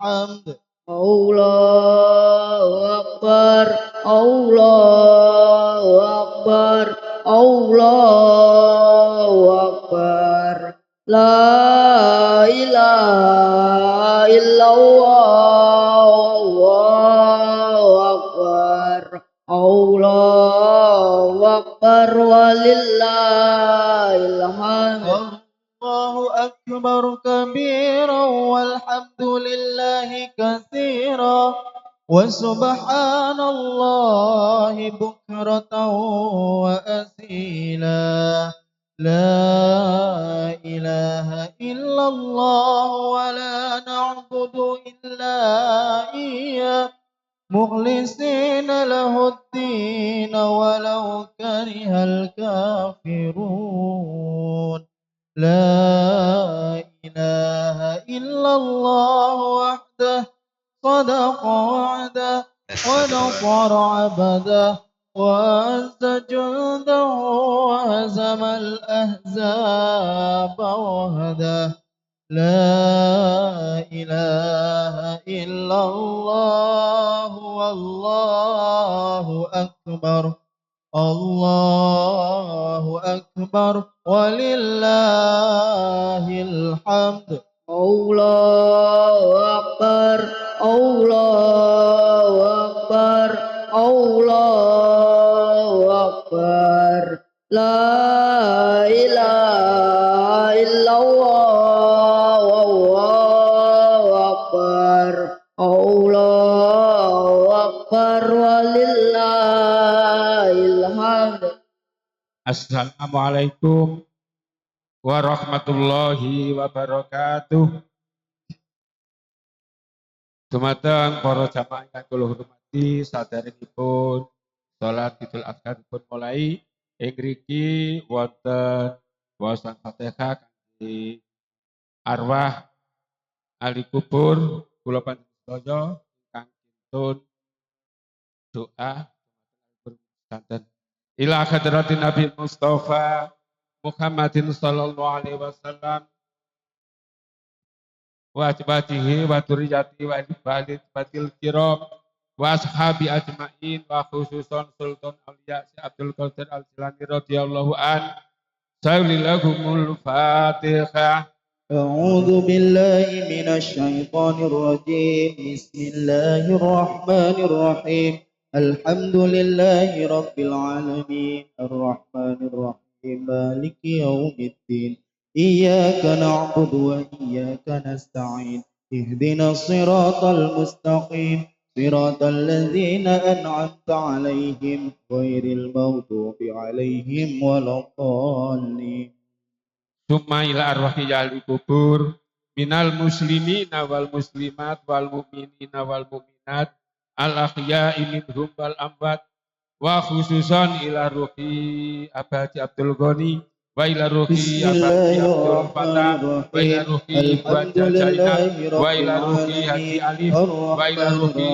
الحمد الله أكبر الله أكبر الله أكبر لا إله إلا الله الله أكبر الله أكبر ولله الحمد الله أكبر كبيرا والحمد لله كثيرا وسبحان الله بكرة وأسيلا لا إله إلا الله ولا نعبد إلا إياه مخلصين له الدين ولو كره الكافرون لا إله إلا الله وحده صدق وعده ونصر عبده وأعز جنده وهزم الأحزاب وحده لا إله إلا الله والله أكبر الله أكبر ولله الحمد الله أكبر الله أكبر الله أكبر لا إله إلا الله والله أكبر الله أكبر ولله الحمد. Assalamualaikum warahmatullahi wabarakatuh. Dumateng para jamaah ingkang kula hormati, sadèrèngipun salat Idul Adha dipun mulai ing mriki wonten waosan Fatihah kangge arwah ahli kubur kula panjenengan ingkang kintun doa santen ila hadratin Nabi Mustafa Muhammadin sallallahu alaihi wasallam wa atbatihi wa dzurriyyati wa ibadil batil kiram wa ashabi ajmain wa khususan Sultan Auliya Syekh Abdul Qadir Al-Jilani radhiyallahu an. Saulillahumul Fatihah. أعوذ بالله من الشيطان الرجيم بسم الله الرحمن الرحيم الحمد لله رب العالمين الرحمن الرحيم مالك يوم الدين إياك نعبد وإياك نستعين اهدنا الصراط المستقيم صراط الذين أنعمت عليهم غير المغضوب عليهم ولا الضالين. Summa ila arwahi ahli kubur minal muslimina wal muslimat wal mu'minina wal mu'minat al ahya'i minhum wal amwat wa khususan ila ruhi abadi Abdul Ghani wa ila ruhi abadi Abdul Fatah wa ila ruhi Ibu Haja Zainab wa ila ruhi Haji Alif wa ila ruhi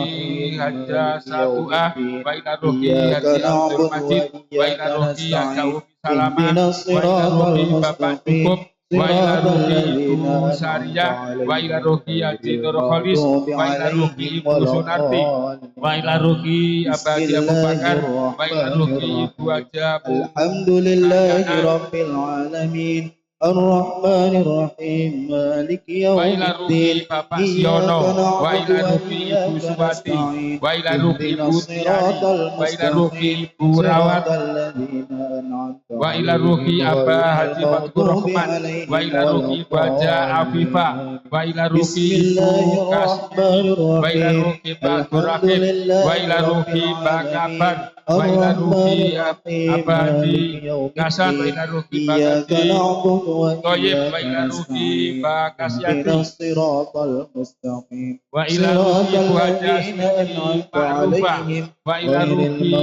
Haja Sabu'ah wa ila ruhi Haji Abdul Majid wa ila ruhi Haja Umi Salamah wa ila ruhi Bapak Cukup wa ila ruhi Ibu Sariyah wa ila ruhi Haji Nur Kholis wa ila ruhi Ibu Sunarti wa ila ruhi abadi Abu Bakar wa ila ruhi Ibu Haja Bu Alhamdulillahi Rabbil Alamin الرحمن الرحيم مالك يوم الدين Bapak Siono wa ila ruhi Ibu Suwati wa ila ruhi Ibu Tiari wa ila ruhi Ibu Rawat wa ila ruhi Abah Haji Fatur Rahman wa ila ruhi Ibu Haja Afifa wa ila ruhi Ibu Kasmi wa ila ruhi Pak Rahim wa ila ruhi Pak Kabar wa ila ruhi Abah Haji Hasan wa ila ruhi Pak Haji Toyib wa ila ruhi Pak Kasyati wa ila ruhi Ibu Haja Siti Ma'rufah wa ila ruhi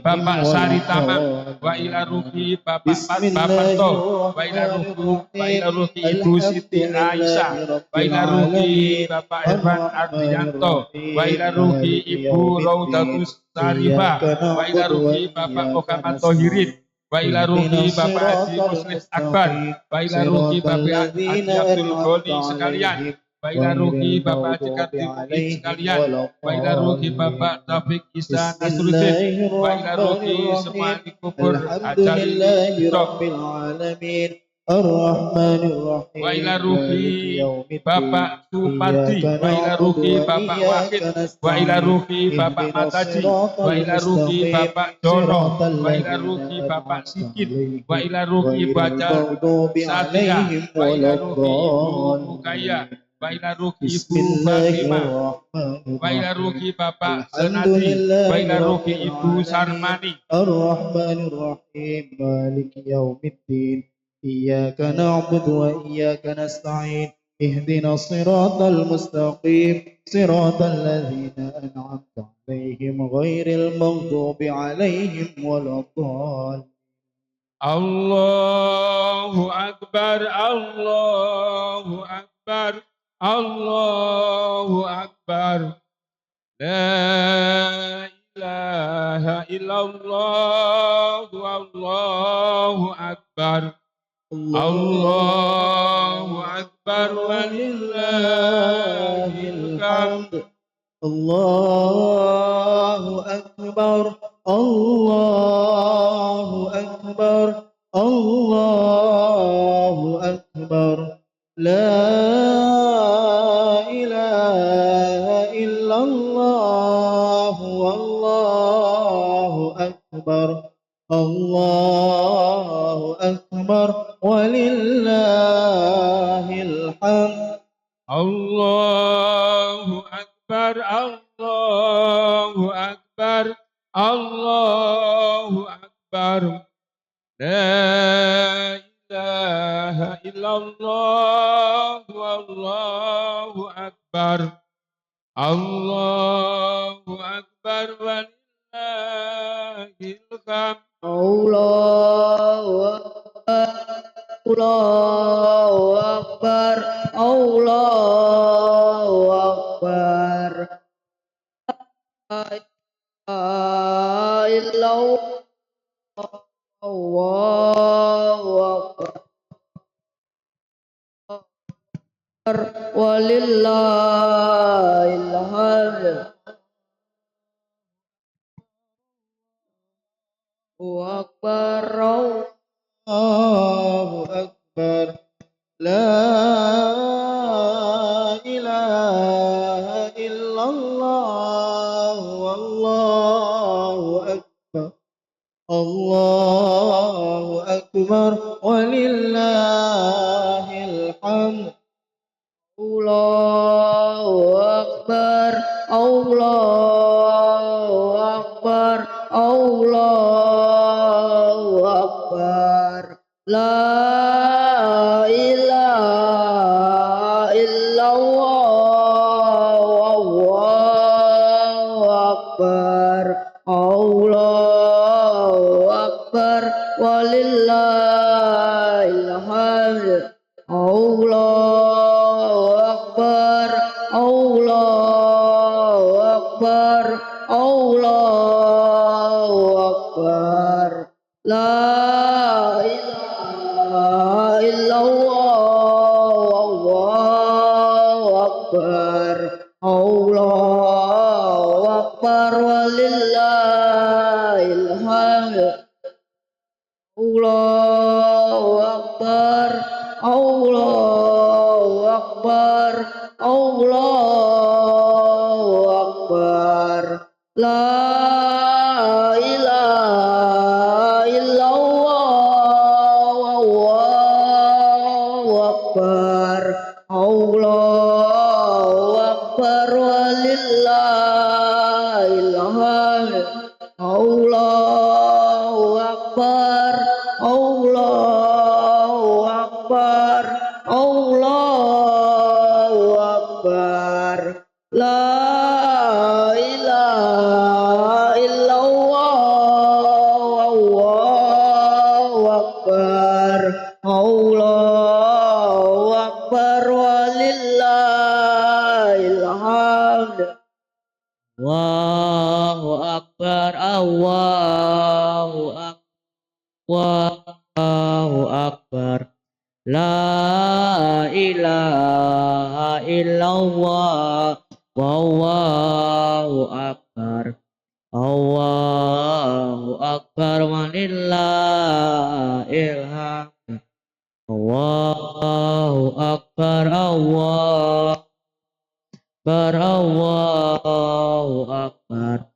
Bapak Sari Tamam wa ila ruhi Bapak Papanto wa ila ruhi Ibu Siti Aisyah wa ila ruhi Bapak Irfan Ardianto wa ila ruhi Ibu Raudatus Sarifah wa ila ruhi Bapak Muhammad Tohirin wa ila ruhi Bapak Haji Muslim Akbar wa ila ruhi Bapak Haji Abdul Ghani sekalian Baiklah غير rugi Bapak المغضوب Jekarti UI عليهم sekalian. ولا Baiklah rugi الضالين. Bapak Taufik Isa بسم Nasruddin. الله Baiklah الرحمن rugi الرحيم semua ahli kubur الحمد ajal ini لله stop. رب العالمين الرحمن الرحيم Baiklah مالك rugi يوم الدين Bapak إياك Supardi. Baiklah نعبد rugi Bapak وإياك Wahid. Baiklah نستعين rugi Bapak اهدنا Mataji. الصراط Baiklah rugi المستقيم Bapak صراط Jono. Baiklah الذين rugi Bapak أنعمت Sikit. عليهم Baiklah rugi غير Baca المغضوب Satia. عليهم ولا Baiklah rugi Ibu Mukaya. الضالين. Baiklah rugi بسم Ibu الله Fatimah. الرحمن Baiklah الرحيم rugi Bapak الحمد Senadi. لله Baiklah رب rugi Ibu العالمين Sarmani. الرحمن الرحيم مالك يوم الدين إياك نعبد وإياك نستعين اهدنا الصراط المستقيم صراط الذين أنعمت عليهم غير المغضوب عليهم ولا الضالين. Allahu Akbar, Allahu Akbar, Allahu Akbar. La ilaha illallah, Allahu Akbar. Allahu Akbar ولله walillahil hamd. الحمد. الله أكبر الله أكبر الله أكبر لا إله إلا الله والله أكبر الله أكبر ولله الحمد. Allahu Akbar, Allahu Akbar, Allahu Akbar. La ilaha illallah, Allahu Akbar. Allahu Akbar walillahil hamd. Allahu Akbar, Allahu Akbar, La ilaha illallah, Allahu Akbar, walillahil hamd. Allahu Akbar, الله أكبر لا إله إلا الله والله أكبر الله أكبر ولله الحمد. Allahu Akbar, Allahu Akbar, Allahu Akbar, La ilaha illallah, Allahu Akbar, Allahu Akbar, walillahil hamd. Allahu Akbar, Allahu Akbar, Allahu Akbar, La ilaha illallah, Allahu Akbar, Allahu Akbar, walillahil hamd. Allahu Akbar, Allahu Akbar, Allahu Akbar, La ilaha illallah, Allahu Akbar, Allahu Akbar, walillahil hamd. Allahu Akbar, Allahu Akbar, Allahu Akbar, La ilaha illallah, Allahu Akbar, Allahu Akbar, walillahil hamd. Allahu Akbar, Allahu Akbar, Allahu Akbar, La ilaha illallah wallahu akbar Allahu akbar walillahil hamd Allahu akbar Allahu akbar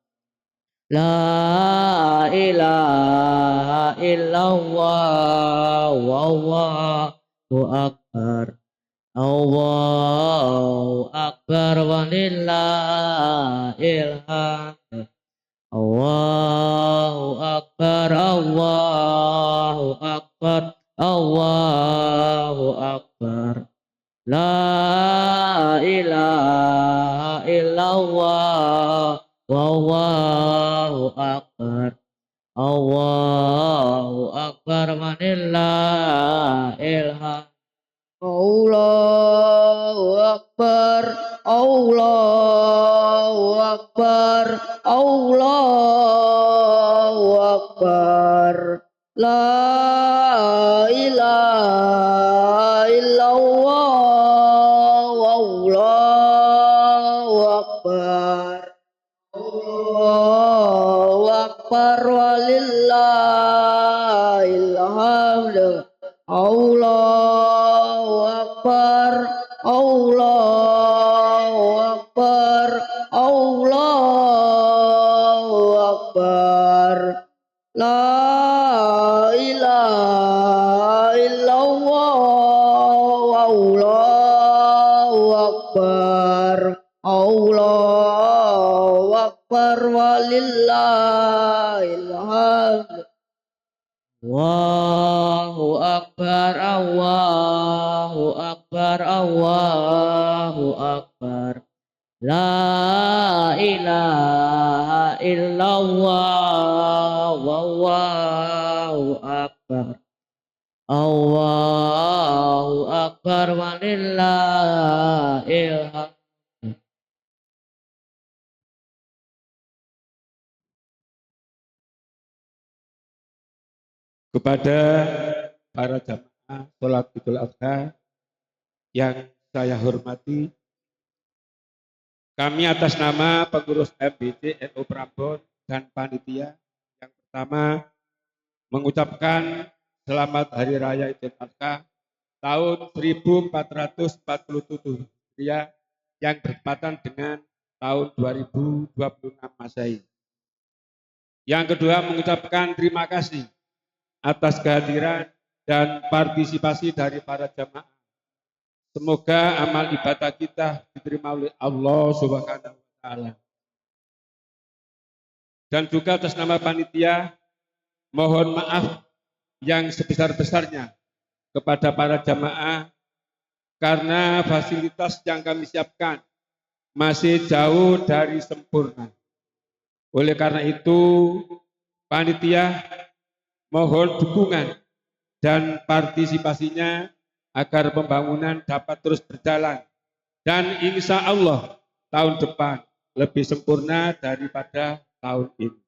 La ilaha illallah wallahu akbar Allahu akbar walillahil hamd Allahu akbar Allahu akbar Allahu akbar La ilaha illallah wallahu akbar Allahu akbar walillahil hamd Allahu akbar Allahu akbar Allahu akbar La ilaha illallah wallahu akbar Allahu akbar walillahil hamd Allahu akbar Allahu akbar Allahu akbar La ilaha illallah wallahu akbar Allahu akbar walillahil hamd Allahu akbar Allahu akbar Allahu akbar La ilaha illallah wallahu akbar Allahu akbar walillahil hamd Kepada para jamaah sholat Idul Adha yang saya hormati, kami atas nama pengurus MBC NU Prambon dan panitia yang pertama mengucapkan selamat Hari Raya Idul Adha tahun 1447 Hijriah yang bertepatan dengan tahun 2026 Masehi. Yang kedua mengucapkan terima kasih atas kehadiran dan partisipasi dari para jamaah. Semoga amal ibadah kita diterima oleh Allah Subhanahu wa taala. Dan juga atas nama panitia mohon maaf yang sebesar-besarnya kepada para jamaah karena fasilitas yang kami siapkan masih jauh dari sempurna. Oleh karena itu panitia mohon dukungan dan partisipasinya agar pembangunan dapat terus berjalan dan insya Allah tahun depan lebih sempurna daripada tahun ini.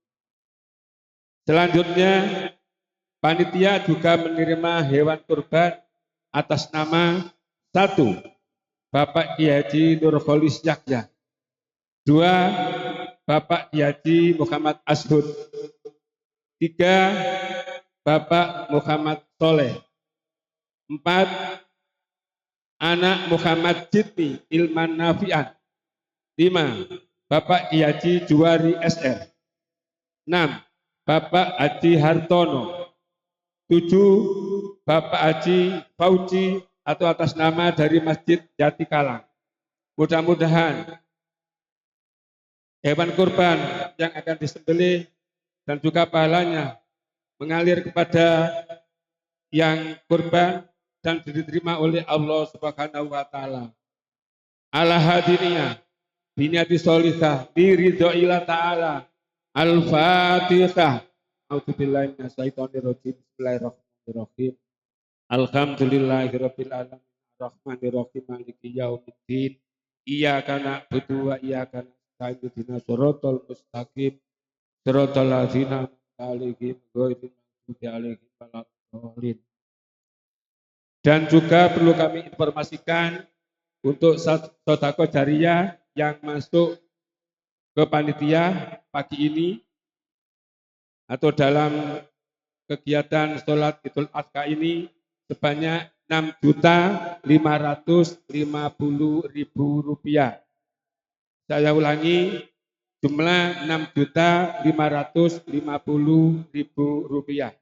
Selanjutnya panitia juga menerima hewan kurban atas nama 1. Bapak Kiai Haji Nurholis Yahya, 2. Bapak Kiai Haji Muhammad Ashud, 3. Bapak Muhammad Soleh, 4. Anak Muhammad Jitni Ilman Nafian, 5. Bapak Kiai Haji Juwari SR, 6. Bapak Haji Hartono, 7. Bapak Haji Fauji atau atas nama dari Masjid Jati Kalang. Mudah-mudahan hewan kurban yang akan disembelih dan juga pahalanya mengalir kepada yang kurban dan diterima oleh Allah Subhanahu wa taala. Ala hadiniyah biniyati sholihah biridhoillah taala. Al-Fatihah. A'udzubillahi minasyaitonirrajim. Bismillahirrahmanirrahim. Alhamdulillahirabbil alamin. Arrahmanirrahim. Maliki yaumiddin. Iyyaka na'budu wa iyyaka nasta'in. Ihdinas shiratal mustaqim. Shiratal ladzina alaihim ghairil maghdubi alaihim waladdallin. Dan juga perlu kami informasikan untuk sodako jariah yang masuk ke panitia pagi ini atau dalam kegiatan sholat Idul Adha ini sebanyak Rp6.550.000. Saya ulangi, jumlah Rp6.550.000.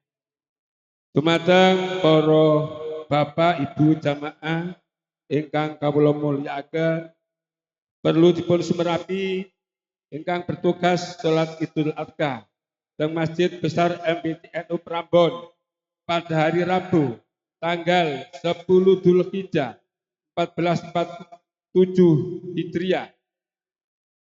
Dumateng para Bapak Ibu jamaah ingkang kawula mulyakaken, perlu dipun sumerapi ingkang bertugas sholat Idul Adha di Masjid Besar MBTNU Prambon pada hari Rabu tanggal 10 Dzulhijjah 1447 Hijriah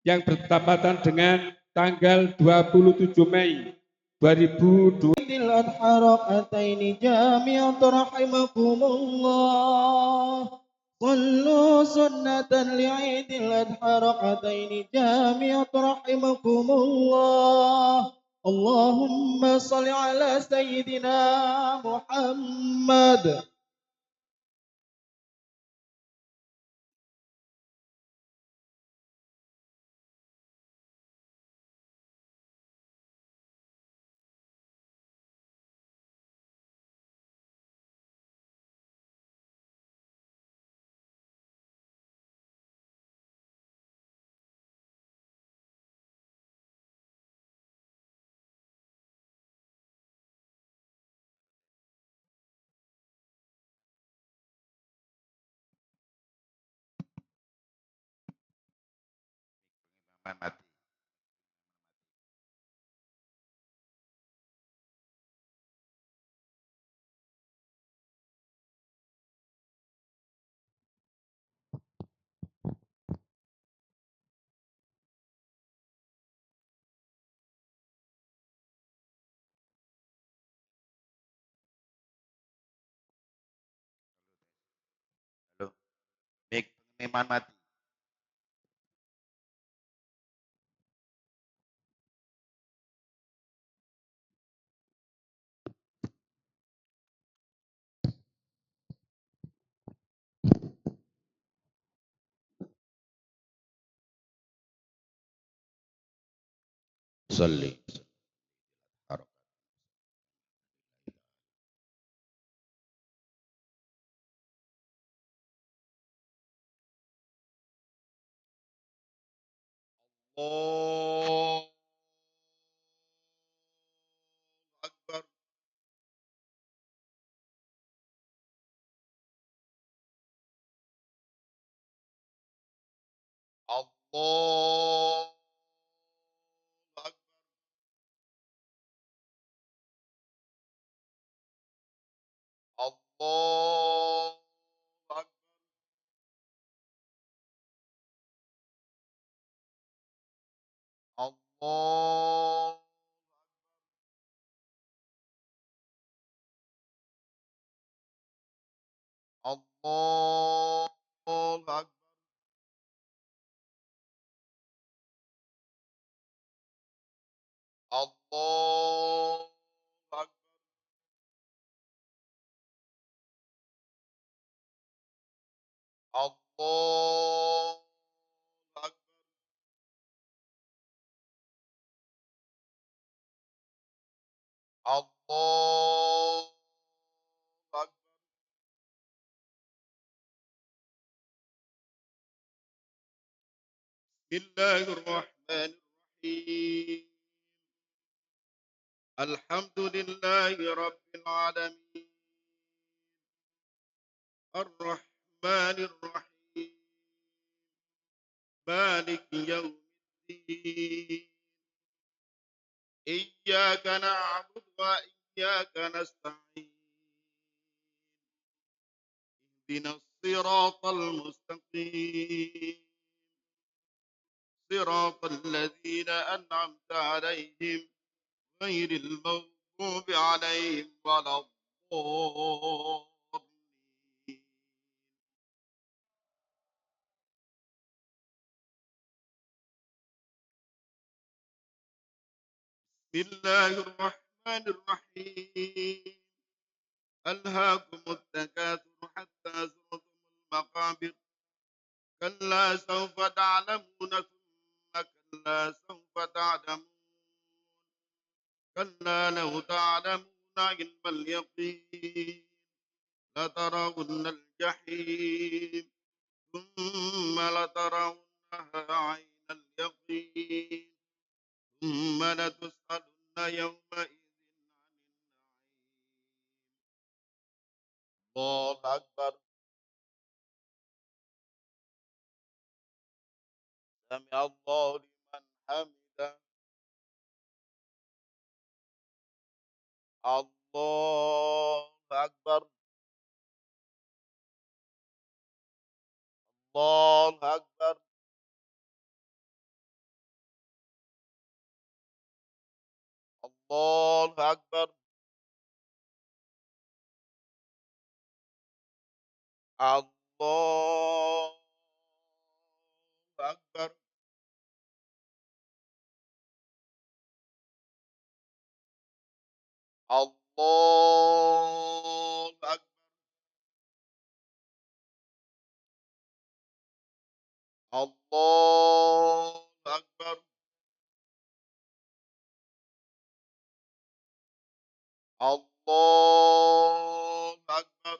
yang bertepatan dengan tanggal 27 Mei 2020. الأضحى ركعتين جامعة رحمكم الله. صلوا سنة لعيد الأضحى ركعتين جامعة رحمكم الله. اللهم صل على سيدنا محمد. Halo, baik pengiriman mati. Salli. Oh, Akbar. Allah Akbar. Allah Akbar. Allah Allah Akbar. Allah Akbar. Allah Akbar. Allah Akbar. Bismillahirrahmanirrahim. Alhamdulillahi Rabbil Alamin. Ar-Rahmanir Rahim. Malik Yawmiddin. Iyyaka na'budu wa iyyaka nasta'in. Ihdinas siratal mustaqim. Siratal ladzina an'amta 'alaihim ghairil maghdubi 'alaihim waladdallin. Bismillahirrahmanirrahim. ألهاكم التكاثر حتى زرتم المقابر كلا سوف تعلمون ثم كلا سوف تعلمون كلا لو تعلمون علم اليقين لترون الجحيم ثم لترونها عين اليقين ثم لتسألن يومئذ عن النعيم الله أكبر سمع الله لمن حمده الله أكبر الله أكبر الله أكبر الله أكبر الله أكبر الله أكبر الله أكبر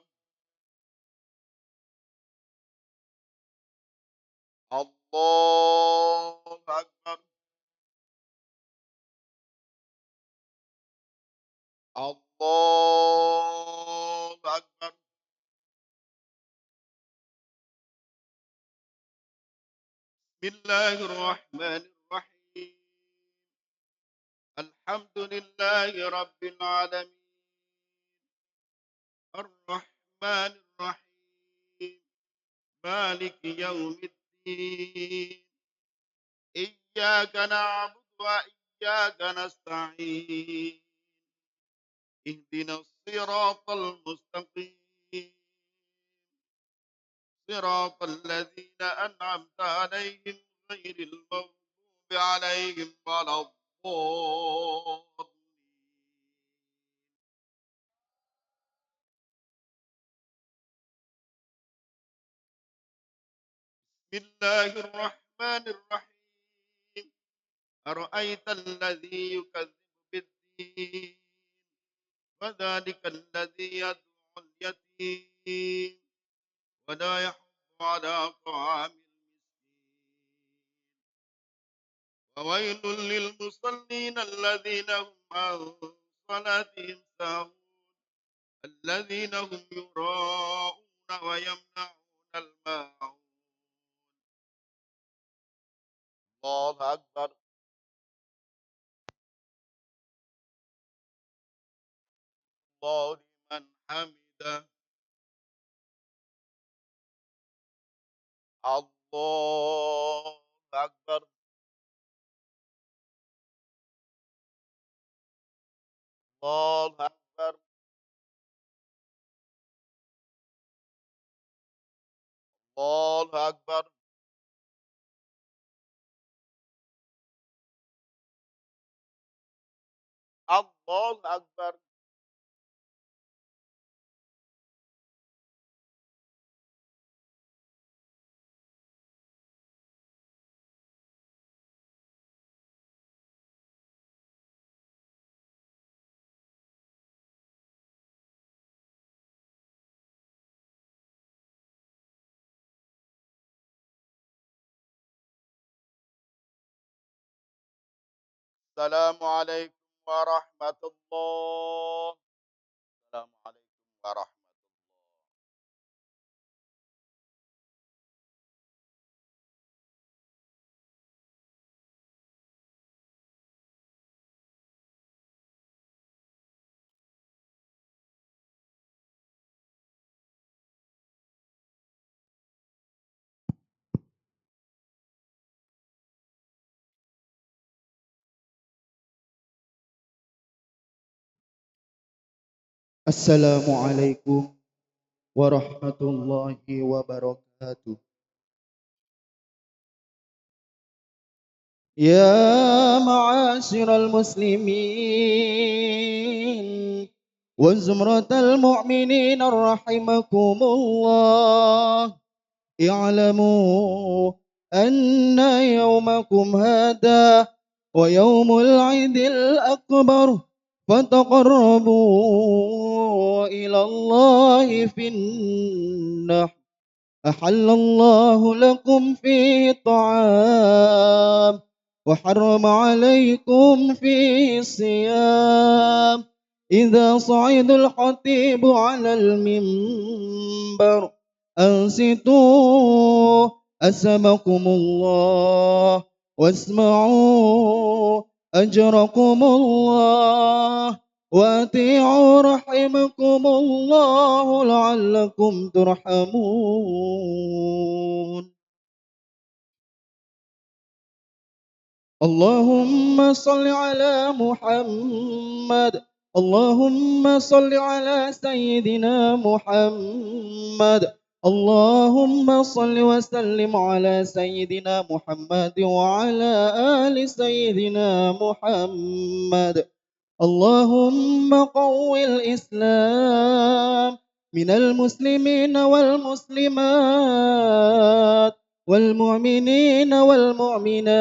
الله أكبر الله أكبر بسم الله الرحمن الرحيم الحمد لله رب العالمين الرحمن الرحيم مالك يوم الدين إياك نعبد وإياك نستعين اهدنا الصراط المستقيم صراط الذين أنعمت عليهم غير المغضوب عليهم ولا الضالين بسم الله الرحمن الرحيم أرأيت الذي يكذب بالدين وذلك الذي يدعو اليتيم ولا يحض على طعام المسكين وويل للمصلين الذين هم عن صلاتهم ساهون الذين هم يراءون ويمنعون الماعون الله أكبر الله لمن حمده الله أكبر الله أكبر الله أكبر الله أكبر السلام عليكم ورحمة الله السلام عليكم ورحمة الله Assalamualaikum warahmatullahi wabarakatuh. Ya ma'asyiral muslimin wa zumratal mu'minin rahimakumullah. اعلموا أن يومكم هذا ويوم العيد الأكبر فتقربوا إلى الله في النحر أحل الله لكم فيه الطعام وحرم عليكم فيه الصيام إذا صعد الخطيب على المنبر أنصتوا أسمكم الله واسمعوا أجركم الله وأطيعوا رحمكم الله لعلكم ترحمون. اللهم صل على محمد. اللهم صل على سيدنا محمد. اللهم صل وسلم على سيدنا محمد وعلى آل سيدنا محمد. اللهم قو الإسلام من المسلمين والمسلمات والمؤمنين والمؤمنات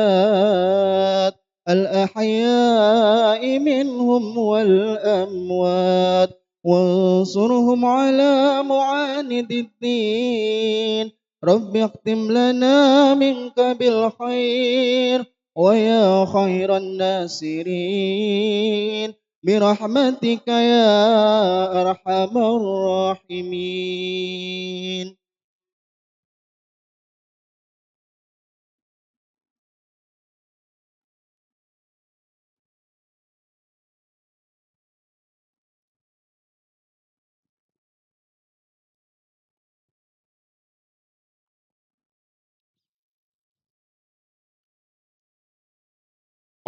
الأحياء منهم والأموات وانصرهم على معاند الدين. رب اختم لنا منك بالخير ويا خير الناصرين برحمتك يا أرحم الراحمين.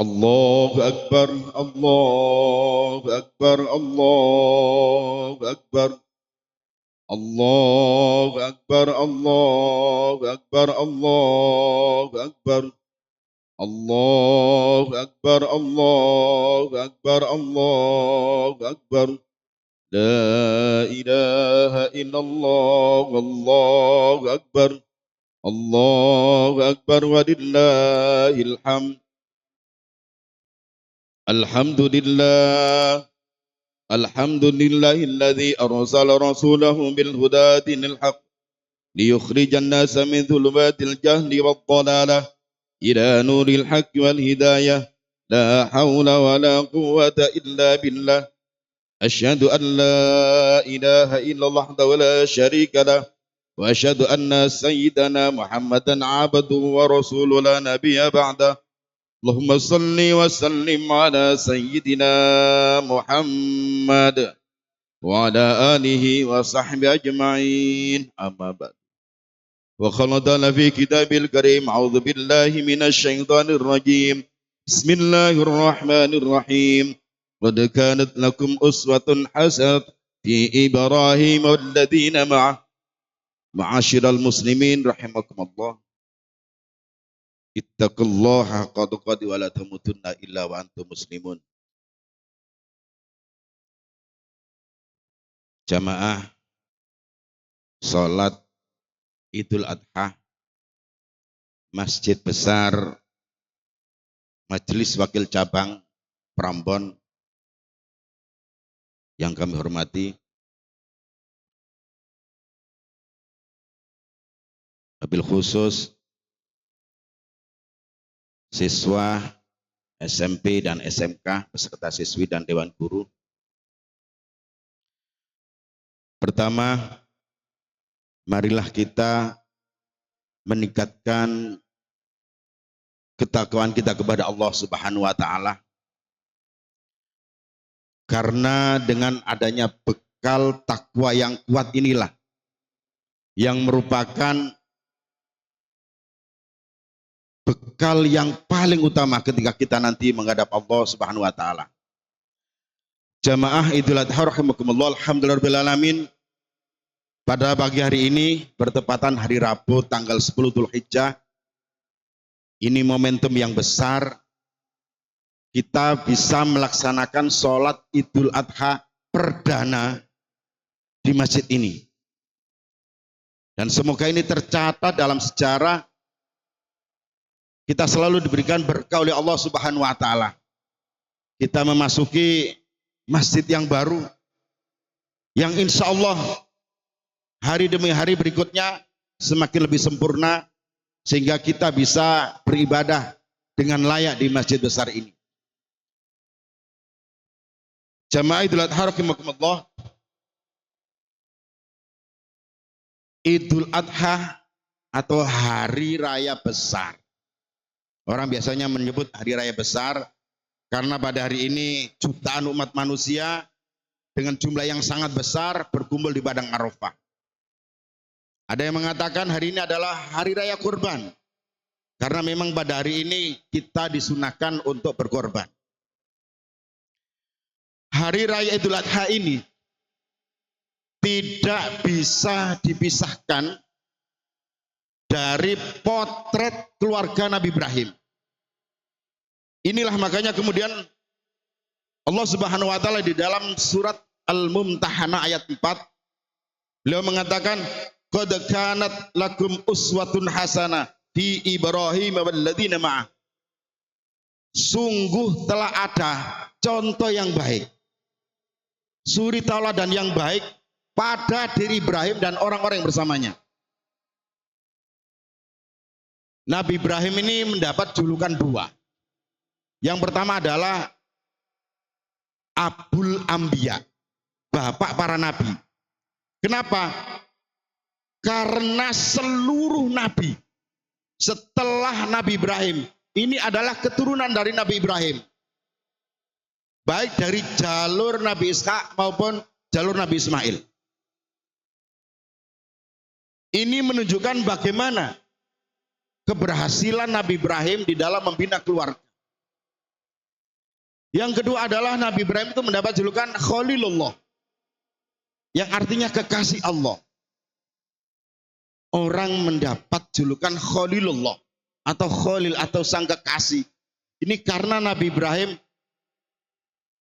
الله أكبر الله أكبر الله أكبر الله أكبر الله أكبر الله أكبر الله أكبر الله أكبر الله أكبر لا إله إلا الله الله أكبر الله أكبر ولله الحمد. الحمد لله الحمد لله الذي أرسل رسوله بالهدى دين الحق ليخرج الناس من ظلمات الجهل والضلالة إلى نور الحق والهداية. لا حول ولا قوة إلا بالله. أشهد أن لا إله إلا الله وحده لا شريك له وأشهد أن سيدنا محمدا عبده ورسوله لا نبي بعده. اللهم صل وسلم على سيدنا محمد وعلى آله وصحبه أجمعين. أما بعد. وقال تعالى في كتابه الكريم أعوذ بالله من الشيطان الرجيم بسم الله الرحمن الرحيم قد كانت لكم أسوة حسنة في إبراهيم والذين معه. معاشر المسلمين رحمكم الله. Ittaqullaha haqqa tuqatih wa la tamutunna illa wa antum muslimun. Jamaah salat Idul Adha Masjid Besar Majelis Wakil Cabang Prambon yang kami hormati, wabil khusus siswa SMP dan SMK beserta siswi dan dewan guru. Pertama, marilah kita meningkatkan ketakwaan kita kepada Allah Subhanahu wa taala. Karena dengan adanya bekal takwa yang kuat inilah yang merupakan bekal yang paling utama ketika kita nanti menghadap Allah Subhanahu wa taala. Jamaah Idul Adha rahimakumullah, alhamdulillahirabbil alamin. Pada pagi hari ini bertepatan hari Rabu tanggal 10 Dzulhijjah. Ini momentum yang besar kita bisa melaksanakan sholat Idul Adha perdana di masjid ini. Dan semoga ini tercatat dalam sejarah, kita selalu diberikan berkah oleh Allah Subhanahu wa taala. Kita memasuki masjid yang baru, yang insya Allah hari demi hari berikutnya semakin lebih sempurna, sehingga kita bisa beribadah dengan layak di masjid besar ini. Jamaah Idul Adha rahimakumullah. Idul Adha atau hari raya besar. Orang biasanya menyebut hari raya besar karena pada hari ini jutaan umat manusia dengan jumlah yang sangat besar berkumpul di padang Arafah. Ada yang mengatakan hari ini adalah hari raya kurban. Karena memang pada hari ini kita disunahkan untuk berkorban. Hari raya Idul Adha ini tidak bisa dipisahkan dari potret keluarga Nabi Ibrahim. Inilah makanya kemudian Allah Subhanahu wa taala di dalam surat Al-Mumtahanah ayat 4 beliau mengatakan qad kanat lakum uswatun hasanah fi Ibrahim walladzina ma'ah. Sungguh telah ada contoh yang baik, suri tauladan yang baik pada diri Ibrahim dan orang-orang yang bersamanya. Nabi Ibrahim ini mendapat julukan dua. Yang pertama adalah Abul Ambiya, bapak para nabi. Kenapa? Karena seluruh nabi setelah Nabi Ibrahim ini adalah keturunan dari Nabi Ibrahim. Baik dari jalur Nabi Ishak maupun jalur Nabi Ismail. Ini menunjukkan bagaimana keberhasilan Nabi Ibrahim di dalam membina keluarga. Yang kedua adalah Nabi Ibrahim itu mendapat julukan Khalilullah, yang artinya kekasih Allah. Orang mendapat julukan Khalilullah atau Khalil atau sang kekasih. Ini karena Nabi Ibrahim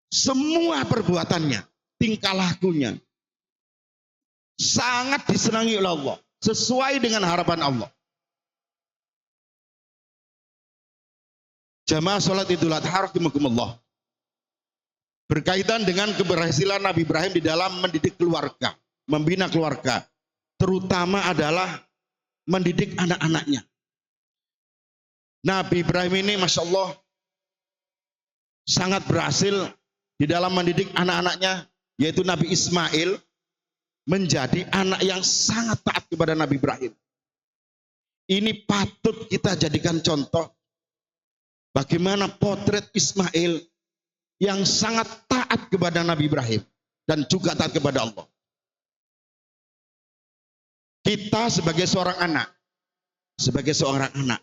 semua perbuatannya, tingkah lakunya sangat disenangi oleh Allah, sesuai dengan harapan Allah. Jamaah sholat Idul Adha rahimakumullah. Berkaitan dengan keberhasilan Nabi Ibrahim di dalam mendidik keluarga, membina keluarga, terutama adalah mendidik anak-anaknya. Nabi Ibrahim ini Masya Allah sangat berhasil di dalam mendidik anak-anaknya, yaitu Nabi Ismail menjadi anak yang sangat taat kepada Nabi Ibrahim. Ini patut kita jadikan contoh bagaimana potret Ismail yang sangat taat kepada Nabi Ibrahim dan juga taat kepada Allah. Kita sebagai seorang anak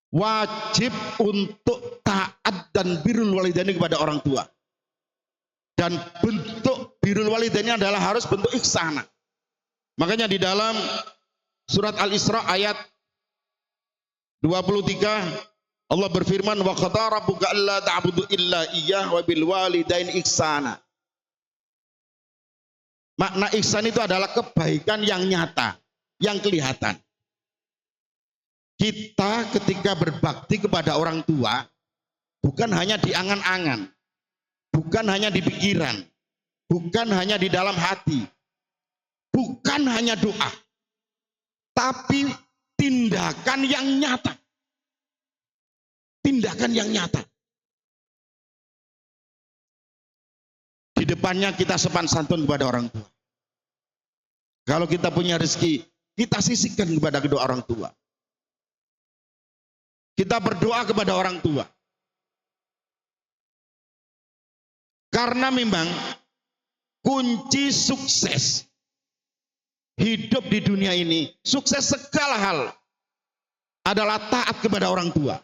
wajib untuk taat dan birrul walidaini kepada orang tua. Dan bentuk birrul walidaini adalah harus bentuk ihsana. Makanya di dalam surat Al-Isra ayat 23 Allah berfirman wa qadara rabbuka alla ta'budu illa iyyah wa bil walidaini ihsana. Makna ihsan itu adalah kebaikan yang nyata, yang kelihatan. Kita ketika berbakti kepada orang tua bukan hanya di angan-angan, bukan hanya di pikiran, bukan hanya di dalam hati, bukan hanya doa, tapi tindakan yang nyata. Tindakan yang nyata. Di depannya kita sopan santun kepada orang tua. Kalau kita punya rezeki, kita sisihkan kepada kedua orang tua. Kita berdoa kepada orang tua. Karena memang kunci sukses hidup di dunia ini, sukses segala hal adalah taat kepada orang tua.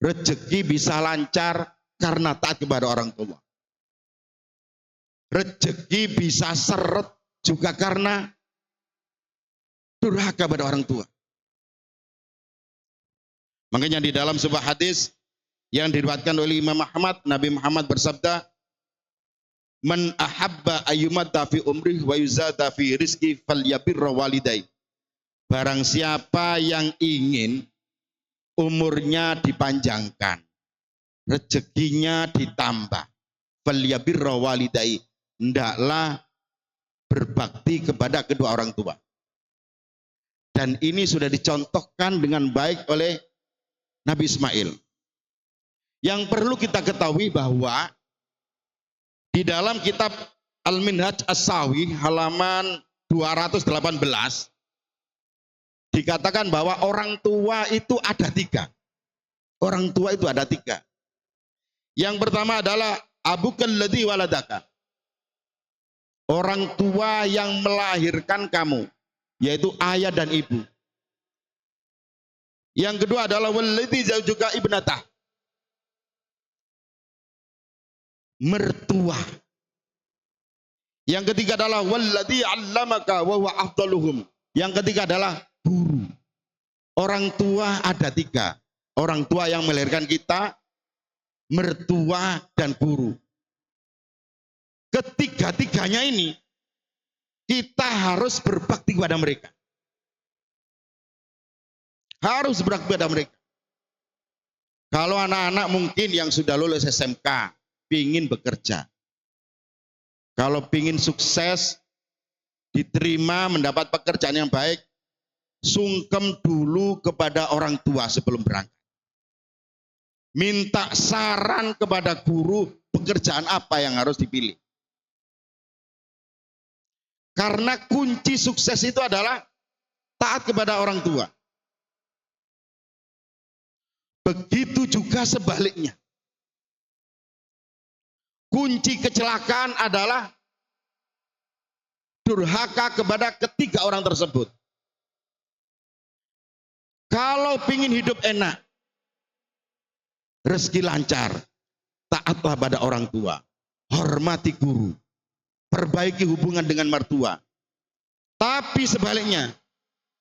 Rezeki bisa lancar karena taat kepada orang tua. Rezeki bisa seret juga karena durhaka pada orang tua. Makanya di dalam sebuah hadis yang diriwayatkan oleh Imam Ahmad, Nabi Muhammad bersabda, Man ahabba ayyumadda fi umrih wa yuzada fi rizki falyabirra walidai. Barang siapa yang ingin umurnya dipanjangkan, rezekinya ditambah, falyabirra walidai, hendaklah berbakti kepada kedua orang tua. Dan ini sudah dicontohkan dengan baik oleh Nabi Ismail. Yang perlu kita ketahui bahwa di dalam kitab Al-Minhaj As-Sawi halaman 218 dikatakan bahwa orang tua itu ada 3. Orang tua itu ada 3. Yang pertama adalah abukal ladzi waladaka. Orang tua yang melahirkan kamu, yaitu ayah dan ibu. Yang kedua adalah walladzi zaujuka ibnatah. Mertua. Yang ketiga adalah walladzi 'allamaka wa huwa afdaluhum. Yang ketiga adalah guru. Orang tua ada 3. Orang tua yang melahirkan kita, mertua, dan guru. Ketiga-tiganya ini kita harus berbakti kepada mereka. Harus berbakti kepada mereka. Kalau anak-anak mungkin yang sudah lulus SMK pingin bekerja. Kalau pingin sukses, diterima, mendapat pekerjaan yang baik, sungkem dulu kepada orang tua sebelum berangkat. Minta saran kepada guru pekerjaan apa yang harus dipilih. Karena kunci sukses itu adalah taat kepada orang tua. Begitu juga sebaliknya. Kunci kecelakaan adalah durhaka kepada ketiga orang tersebut. Kalau ingin hidup enak, rezeki lancar, taatlah pada orang tua, hormati guru, perbaiki hubungan dengan mertua. Tapi sebaliknya,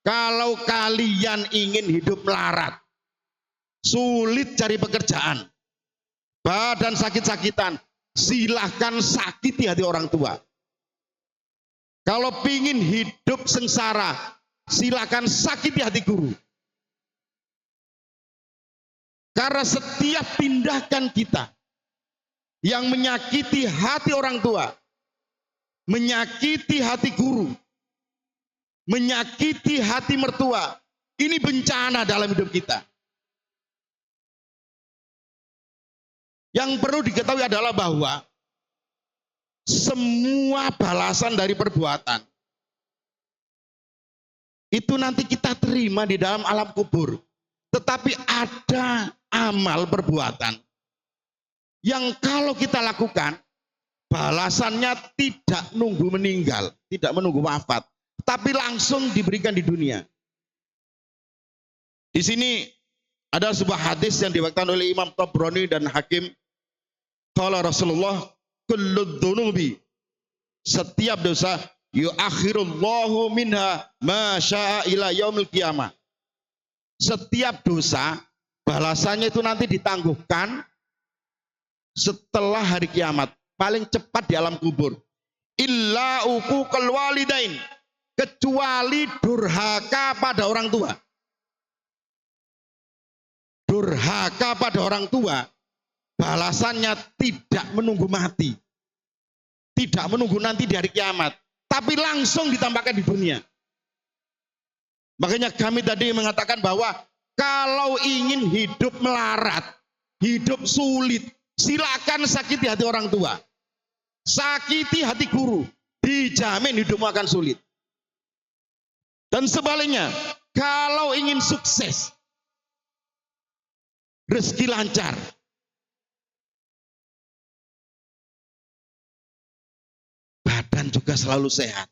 kalau kalian ingin hidup melarat, sulit cari pekerjaan, badan sakit-sakitan, silahkan sakiti hati orang tua. Kalau pingin hidup sengsara, silahkan sakiti hati guru. Karena setiap tindakan kita yang menyakiti hati orang tua, menyakiti hati guru, menyakiti hati mertua, ini bencana dalam hidup kita. Yang perlu diketahui adalah bahwa semua balasan dari perbuatan itu nanti kita terima di dalam alam kubur. Tetapi ada amal perbuatan yang kalau kita lakukan, balasannya tidak nunggu meninggal, tidak menunggu wafat, tapi langsung diberikan di dunia. Di sini ada sebuah hadis yang diriwayatkan oleh Imam Tabrani dan Hakim. Qala Rasulullah, kullu dzunubi, setiap dosa, yuakhirullahu minha ma syaa ila yaumil qiyamah. Setiap dosa balasannya itu nanti ditangguhkan setelah hari kiamat, paling cepat di alam kubur. Illa uquqal walidain, kecuali durhaka pada orang tua. Durhaka pada orang tua balasannya tidak menunggu mati, tidak menunggu nanti di hari kiamat, tapi langsung ditambahkan di dunia. Makanya kami tadi mengatakan bahwa kalau ingin hidup melarat, hidup sulit, silakan sakiti hati orang tua, sakiti hati guru, dijamin hidupmu akan sulit. Dan sebaliknya, kalau ingin sukses, rezeki lancar, badan juga selalu sehat,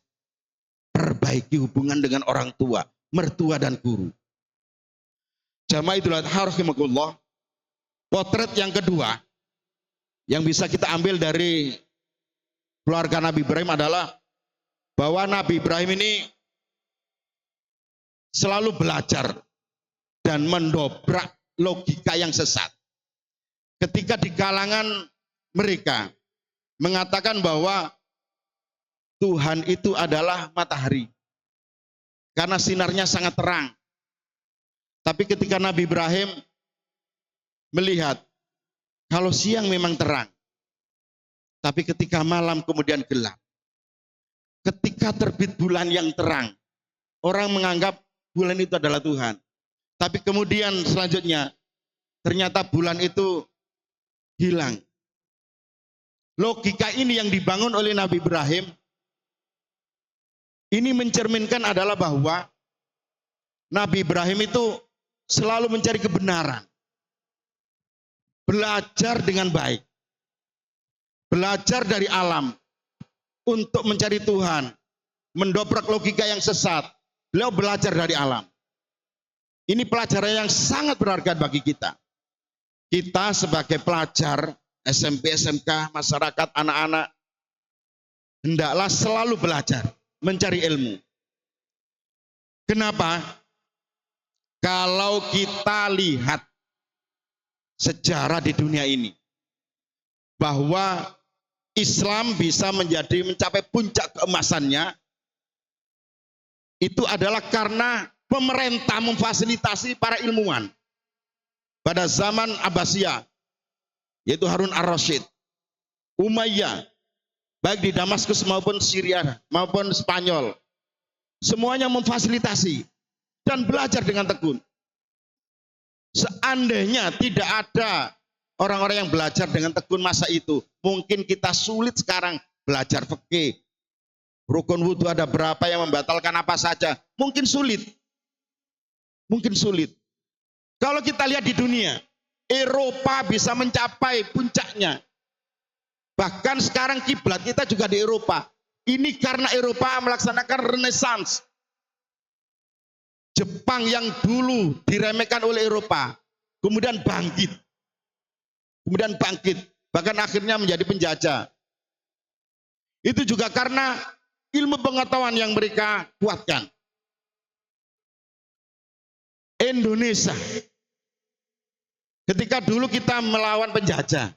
perbaiki hubungan dengan orang tua, mertua dan guru. Jamaah Idul Adha rahimakumullah. Potret yang kedua yang bisa kita ambil dari keluarga Nabi Ibrahim adalah bahwa Nabi Ibrahim ini selalu belajar dan mendobrak logika yang sesat. Ketika di kalangan mereka mengatakan bahwa Tuhan itu adalah matahari. Karena sinarnya sangat terang. Tapi ketika Nabi Ibrahim melihat kalau siang memang terang, tapi ketika malam kemudian gelap. Ketika terbit bulan yang terang, orang menganggap bulan itu adalah Tuhan. Tapi kemudian selanjutnya, ternyata bulan itu hilang. Logika ini yang dibangun oleh Nabi Ibrahim, ini mencerminkan adalah bahwa Nabi Ibrahim itu selalu mencari kebenaran. Belajar dengan baik. Belajar dari alam untuk mencari Tuhan. Mendobrak logika yang sesat. Beliau belajar dari alam. Ini pelajaran yang sangat berharga bagi kita. Kita sebagai pelajar SMP, SMK, masyarakat, anak-anak, hendaklah selalu belajar, mencari ilmu. Kenapa? Kalau kita lihat sejarah di dunia ini, bahwa Islam bisa mencapai puncak keemasannya, itu adalah karena pemerintah memfasilitasi para ilmuwan. Pada zaman Abbasiyah, yaitu Harun ar-Rasyid, Umayyah, baik di Damaskus maupun Syria maupun Spanyol, semuanya memfasilitasi dan belajar dengan tekun. Seandainya tidak ada orang-orang yang belajar dengan tekun masa itu, mungkin kita sulit sekarang belajar fikih. Rukun wudhu ada berapa, yang membatalkan apa saja, mungkin sulit. Mungkin sulit. Kalau kita lihat di dunia, Eropa bisa mencapai puncaknya. Bahkan sekarang kiblat kita juga di Eropa. Ini karena Eropa melaksanakan Renaissance. Jepang yang dulu diremehkan oleh Eropa, kemudian bangkit. Bahkan akhirnya menjadi penjajah. Itu juga karena ilmu pengetahuan yang mereka kuatkan. Indonesia, ketika dulu kita melawan penjajah,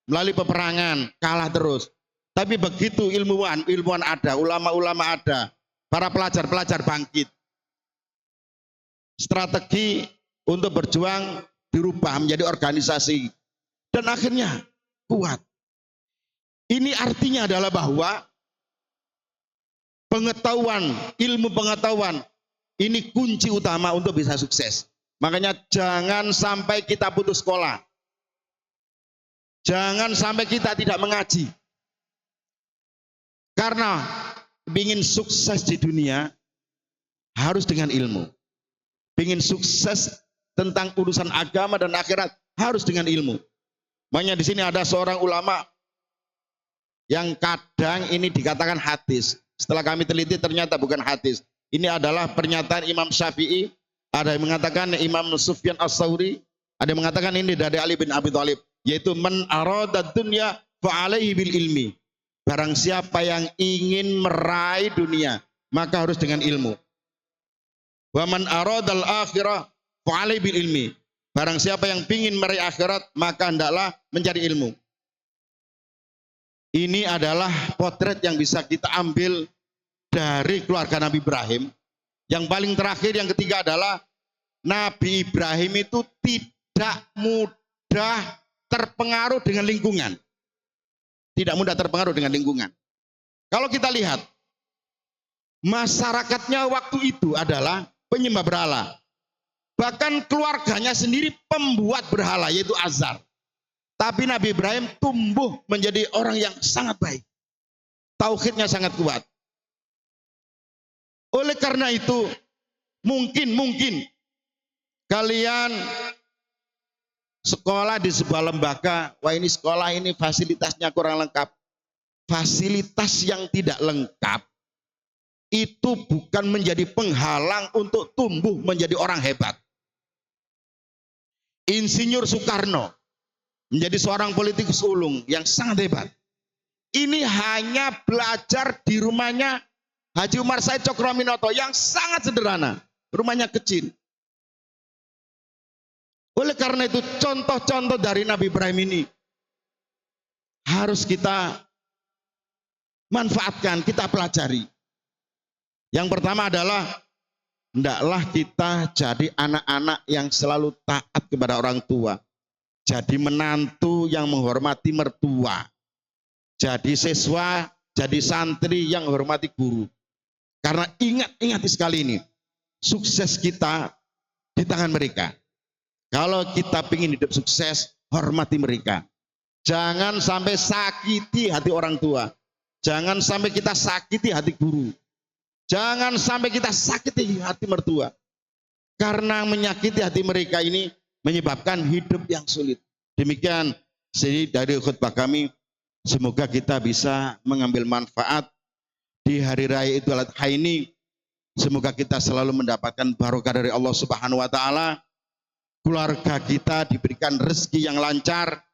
melalui peperangan, kalah terus. Tapi begitu ilmuwan ada, ulama-ulama ada, para pelajar-pelajar bangkit. Strategi untuk berjuang dirubah menjadi organisasi. Dan akhirnya kuat. Ini artinya adalah bahwa pengetahuan, ilmu pengetahuan, ini kunci utama untuk bisa sukses. Makanya jangan sampai kita putus sekolah. Jangan sampai kita tidak mengaji. Karena ingin sukses di dunia harus dengan ilmu. Ingin sukses tentang urusan agama dan akhirat harus dengan ilmu. Makanya di sini ada seorang ulama yang kadang ini dikatakan hadis. Setelah kami teliti ternyata bukan hadis. Ini adalah pernyataan Imam Syafi'i. Ada yang mengatakan Imam Sufyan As-Tsauri. Ada yang mengatakan ini dari Ali bin Abi Thalib. Yaitu man arada dunya fa'alaihi bil ilmi. Barang siapa yang ingin meraih dunia, maka harus dengan ilmu. Wa man aradal akhirah fa'alaihi bil ilmi. Barang siapa yang ingin meraih akhirat, maka hendaklah mencari ilmu. Ini adalah potret yang bisa kita ambil dari keluarga Nabi Ibrahim. Yang paling terakhir, yang ketiga adalah Nabi Ibrahim itu tidak mudah terpengaruh dengan lingkungan. Tidak mudah terpengaruh dengan lingkungan. Kalau kita lihat, masyarakatnya waktu itu adalah penyembah berhala. Bahkan keluarganya sendiri pembuat berhala, yaitu Azar. Tapi Nabi Ibrahim tumbuh menjadi orang yang sangat baik. Tauhidnya sangat kuat. Oleh karena itu, mungkin kalian sekolah di sebuah lembaga, wah ini sekolah ini fasilitasnya kurang lengkap. Fasilitas yang tidak lengkap itu bukan menjadi penghalang untuk tumbuh menjadi orang hebat. Insinyur Soekarno menjadi seorang politikus ulung yang sangat hebat. Ini hanya belajar di rumahnya Haji Umar Said Cokroaminoto yang sangat sederhana. Rumahnya kecil. Oleh karena itu contoh-contoh dari Nabi Ibrahim ini harus kita manfaatkan, kita pelajari. Yang pertama adalah hendaklah kita jadi anak-anak yang selalu taat kepada orang tua. Jadi menantu yang menghormati mertua. Jadi siswa, jadi santri yang menghormati guru. Karena ingat sekali ini, sukses kita di tangan mereka. Kalau kita ingin hidup sukses, hormati mereka. Jangan sampai sakiti hati orang tua. Jangan sampai kita sakiti hati guru. Jangan sampai kita sakiti hati mertua. Karena menyakiti hati mereka ini menyebabkan hidup yang sulit. Demikian dari khutbah kami. Semoga kita bisa mengambil manfaat di hari raya Idul Adha ini. Semoga kita selalu mendapatkan barokah dari Allah Subhanahu wa taala. Keluarga kita diberikan rezeki yang lancar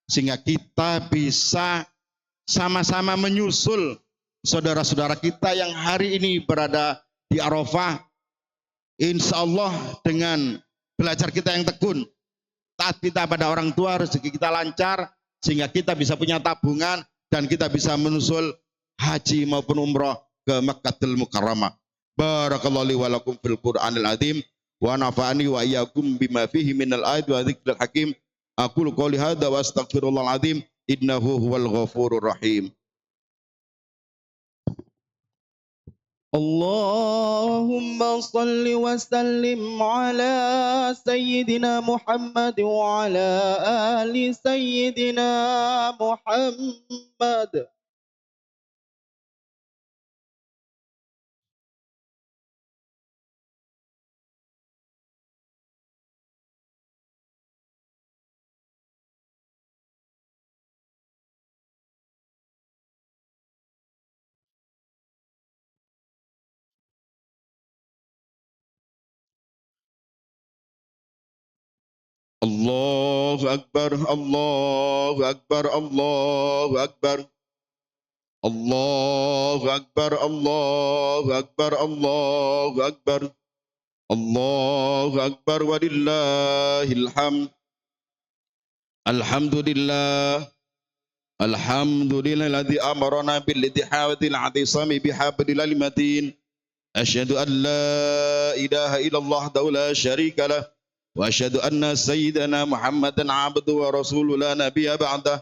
sehingga kita bisa sama-sama menyusul saudara-saudara kita yang hari ini berada di Arafah. Insya Allah dengan belajar kita yang tekun, taat kita pada orang tua, rezeki kita lancar, sehingga kita bisa punya tabungan dan kita bisa menyusul haji maupun umroh ke Makkahul Mukarramah. Barakallahu li wa lakum fil Qur'anil azim wa nafa'ani wa iyyakum bima fihi minal ayati wa dzikril hakim. Aqulu qouli hadza wa astaghfirullahal azim innahu huwal ghafurur rahim. اللهم صل وسلم على سيدنا محمد وعلى آل سيدنا محمد. Allahu Akbar, Allahu Akbar, Allahu Akbar. Allahu Akbar, Allahu Akbar, Allahu Akbar. Allahu Akbar walillahil hamd. Alhamdulillah. Alhamdulillah alladzi amarna bil ittihadil atisami bihablil matin. Asyhadu an la ilaha illallah wa la syarika lah. Wa asyhadu anna sayyidana Muhammadan abduhu wa rasuluhu la nabiyya ba'dah.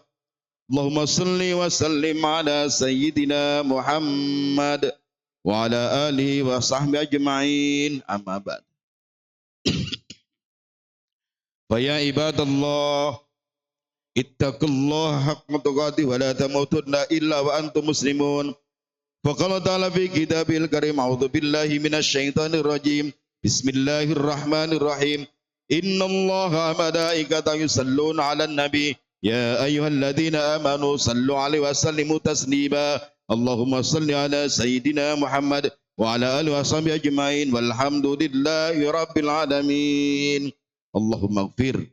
Allahumma salli wa sallim ala sayyidina Muhammad wa ala alihi wa sahbihi ajma'in. Amma ba'd. Fa ya ibadallah ittaqullaha haqqa tuqatih wa la tamutunna illa wa antum muslimun. Faqala ta'ala fi kitabil karim a'udzu billahi minasy syaithanir rajim. Bismillahirrahmanirrahim. Innallaha malaikatahu yusalluna 'alan nabi ya ayyuhalladzina amanu sallu 'alaihi wa sallimu taslima. Allahumma salli 'ala sayyidina Muhammad wa 'ala alihi washabihi ajmain walhamdulillahi rabbil alamin. Allahumma ighfir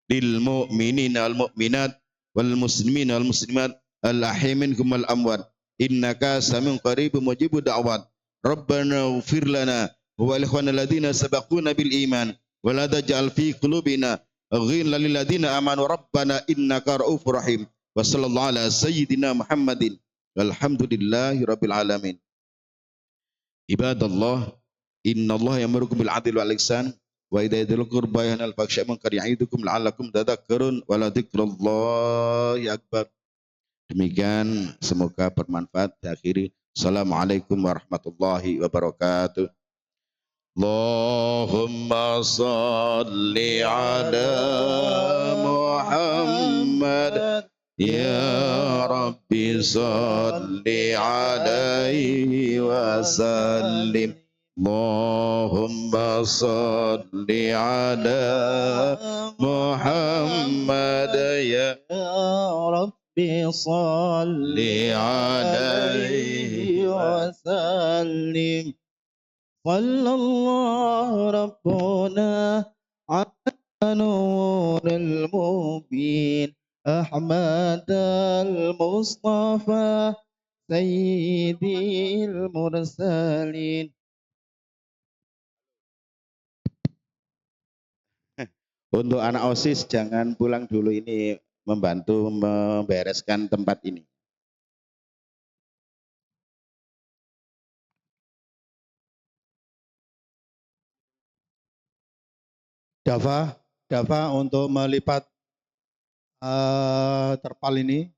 lil mu'minina wal mu'minat wal muslimina wal muslimat al ahyi minhum wal amwat innaka samiun qaribun mujibud da'wat. Rabbana ighfir lana wa li ikhwanina alladziina sabaquna bil iman wa la taj'al fi qulubina ghillan lil ladziina amanu rabbana innaka ra'ufur rahim. Wa sallallahu ala sayyidina Muhammadin walhamdulillahi rabbil alamin. Ibadallah, innallaha ya'murukum bil 'adli wal ihsan wa idzatil qurba yanhal 'anil fahsya'i wal munkari ya'idukum la'allakum tadhakkarun wa la dzikrullahi akbar. Demikian semoga bermanfaat. Diakhiri. Assalamualaikum warahmatullahi wabarakatuh. Allahumma salli ala Muhammad ya Rabbi salli alaihi wa sallim. Allahumma salli ala Muhammad ya Rabbi salli alaihi wa sallim. Sallallahu Rabbuna ala nuril mubin Ahmad al-Mustafa Sayyidil Mursalin. Untuk anak OSIS jangan pulang dulu, ini membantu membereskan tempat ini. Dava untuk melipat terpal ini